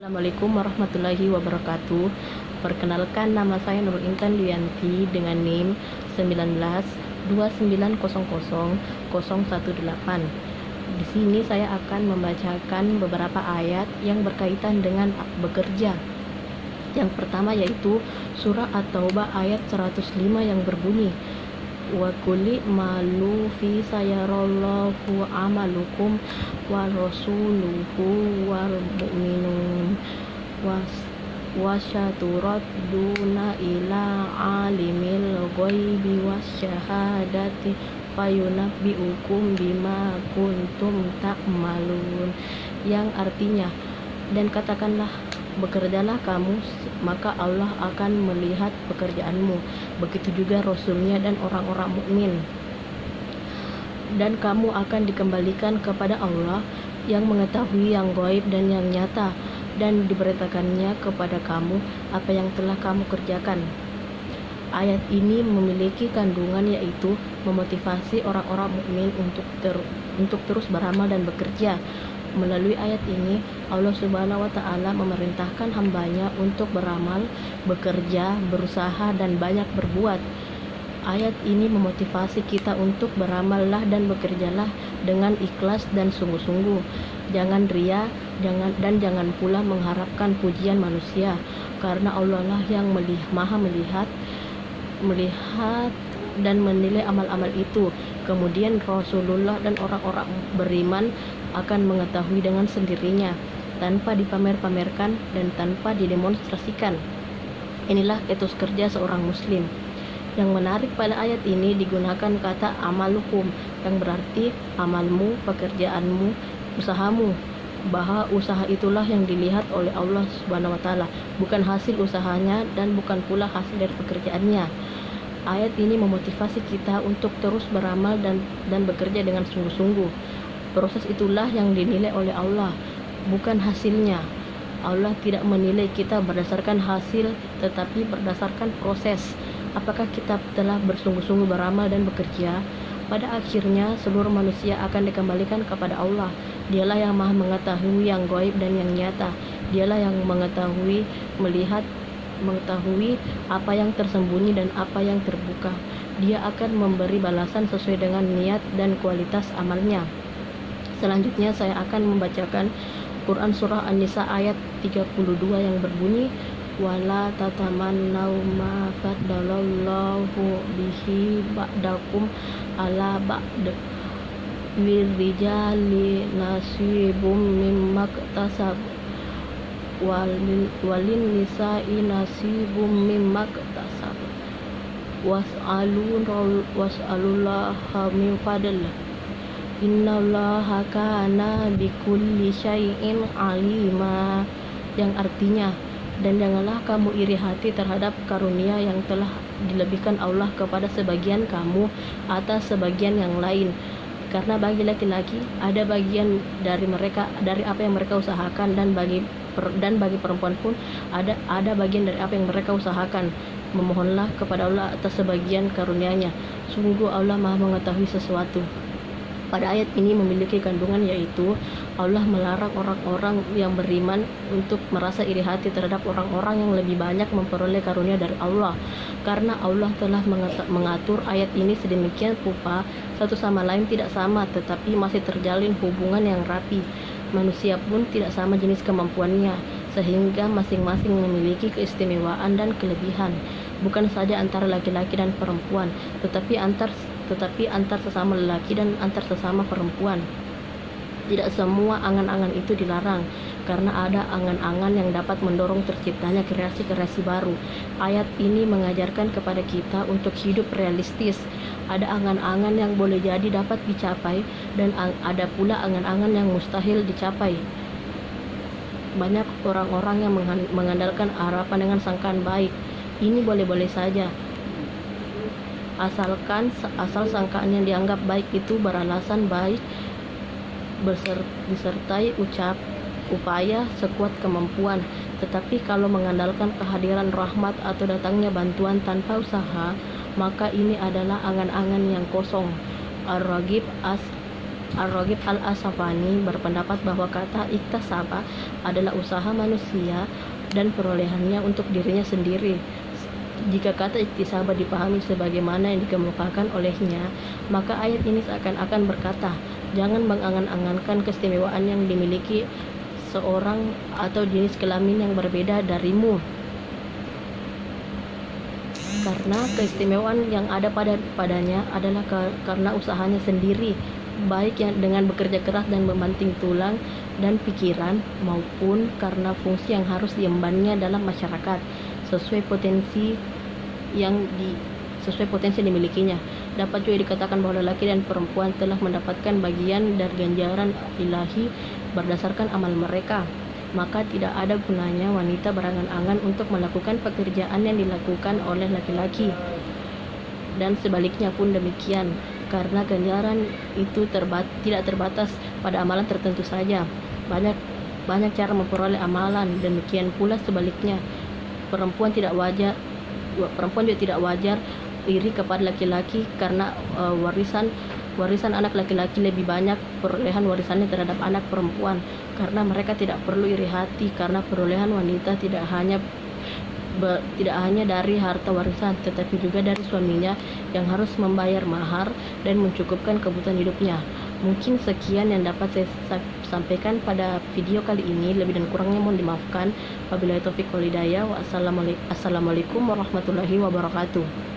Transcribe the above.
Assalamualaikum warahmatullahi wabarakatuh. Perkenalkan, nama saya Nurul Intan Duyanti dengan NIM 1929000018. Di sini saya akan membacakan beberapa ayat yang berkaitan dengan bekerja. Yang pertama yaitu surah At-Taubah ayat 105 yang berbunyi, wa kulli malu fi sayarallahu amalukum wa rasuluhu wal mu'minun wasyaturaduna ila alimil ghaibi wasyahadati fayunabbiukum bima kuntum ta'malun, yang artinya, dan katakanlah, bekerjalah kamu, maka Allah akan melihat pekerjaanmu, begitu juga Rasulnya dan orang-orang mukmin. Dan kamu akan dikembalikan kepada Allah yang mengetahui yang gaib dan yang nyata, dan diberitakannya kepada kamu apa yang telah kamu kerjakan. Ayat ini memiliki kandungan yaitu memotivasi orang-orang mukmin untuk terus beramal dan bekerja. Melalui ayat ini, Allah Subhanahu wa Ta'ala memerintahkan hambanya untuk beramal, bekerja, berusaha, dan banyak berbuat. Ayat ini memotivasi kita untuk beramallah dan bekerjalah dengan ikhlas dan sungguh-sungguh. Jangan ria, jangan pula mengharapkan pujian manusia, karena Allah lah yang maha melihat dan menilai amal-amal itu. Kemudian Rasulullah dan orang-orang beriman akan mengetahui dengan sendirinya, tanpa dipamer-pamerkan dan tanpa didemonstrasikan. Inilah etos kerja seorang muslim. Yang menarik pada ayat ini digunakan kata amalukum, yang berarti amalmu, pekerjaanmu, usahamu, bahwa usaha itulah yang dilihat oleh Allah Subhanahu wa Ta'ala, bukan hasil usahanya dan bukan pula hasil dari pekerjaannya. Ayat ini memotivasi kita untuk terus beramal dan bekerja dengan sungguh-sungguh. Proses itulah yang dinilai oleh Allah, bukan hasilnya. Allah tidak menilai kita berdasarkan hasil, tetapi berdasarkan proses. Apakah kita telah bersungguh-sungguh beramal dan bekerja? Pada akhirnya, seluruh manusia akan dikembalikan kepada Allah. Dialah yang maha mengetahui yang gaib dan yang nyata. Dialah yang mengetahui apa yang tersembunyi dan apa yang terbuka. Dia akan memberi balasan sesuai dengan niat dan kualitas amalnya. Selanjutnya saya akan membacakan Quran Surah An-Nisa ayat 32 yang berbunyi, wala tatamannau ma faddalallahu bihi ba'dakum ala ba'd lirijali nasibum mimma iktasab walin nisa'i nasibum mimma iktasab was'alullaha min fadl innallaha kana bikulli syai'in alima, yang artinya, dan janganlah kamu iri hati terhadap karunia yang telah dilebihkan Allah kepada sebagian kamu atas sebagian yang lain, karena bagi laki-laki ada bagian dari apa yang mereka usahakan, dan bagi perempuan pun ada bagian dari apa yang mereka usahakan. Memohonlah kepada Allah atas sebagian karunia-Nya. Sungguh Allah Maha mengetahui sesuatu. Pada ayat ini memiliki kandungan yaitu Allah melarang orang-orang yang beriman untuk merasa iri hati terhadap orang-orang yang lebih banyak memperoleh karunia dari Allah, karena Allah telah mengatur ayat ini sedemikian rupa satu sama lain tidak sama, tetapi masih terjalin hubungan yang rapi. Manusia pun tidak sama jenis kemampuannya, sehingga masing-masing memiliki keistimewaan dan kelebihan, bukan saja antara laki-laki dan perempuan, tetapi antar sesama lelaki dan antar sesama perempuan. Tidak semua angan-angan itu dilarang, karena ada angan-angan yang dapat mendorong terciptanya kreasi-kreasi baru. Ayat ini mengajarkan kepada kita untuk hidup realistis. Ada angan-angan yang boleh jadi dapat dicapai, dan ada pula angan-angan yang mustahil dicapai. Banyak orang-orang yang mengandalkan harapan dengan sangkaan baik. Ini boleh-boleh saja, asal sangkaan yang dianggap baik itu beralasan baik, disertai upaya sekuat kemampuan. Tetapi kalau mengandalkan kehadiran rahmat atau datangnya bantuan tanpa usaha, maka ini adalah angan-angan yang kosong. Ar-Raghib Ar-Raghib Al-Asfahani berpendapat bahwa kata iktasaba adalah usaha manusia dan perolehannya untuk dirinya sendiri. Jika kata iktisaba dipahami sebagaimana yang dikemukakan olehnya, maka ayat ini seakan-akan berkata, jangan mengangan-angankan keistimewaan yang dimiliki seorang atau jenis kelamin yang berbeda darimu, karena keistimewaan yang ada padanya adalah karena usahanya sendiri, baik yang dengan bekerja keras dan membanting tulang dan pikiran, maupun karena fungsi yang harus diembannya dalam masyarakat sesuai potensi yang dimilikinya. Dapat juga dikatakan bahwa lelaki dan perempuan telah mendapatkan bagian dari ganjaran ilahi berdasarkan amal mereka. Maka tidak ada gunanya wanita berangan-angan untuk melakukan pekerjaan yang dilakukan oleh laki-laki, dan sebaliknya pun demikian, karena ganjaran itu tidak terbatas pada amalan tertentu saja. Banyak cara memperoleh amalan. Demikian pula sebaliknya, perempuan juga tidak wajar iri kepada laki-laki karena warisan anak laki-laki lebih banyak perolehan warisannya terhadap anak perempuan, karena mereka tidak perlu iri hati karena perolehan wanita tidak hanya dari harta warisan, tetapi juga dari suaminya yang harus membayar mahar dan mencukupkan kebutuhan hidupnya. Mungkin sekian yang dapat saya sampaikan pada video kali ini. Lebih dan kurangnya mohon dimaafkan. Wabillahi taufiq wal hidayah. Wassalamualaikum warahmatullahi wabarakatuh.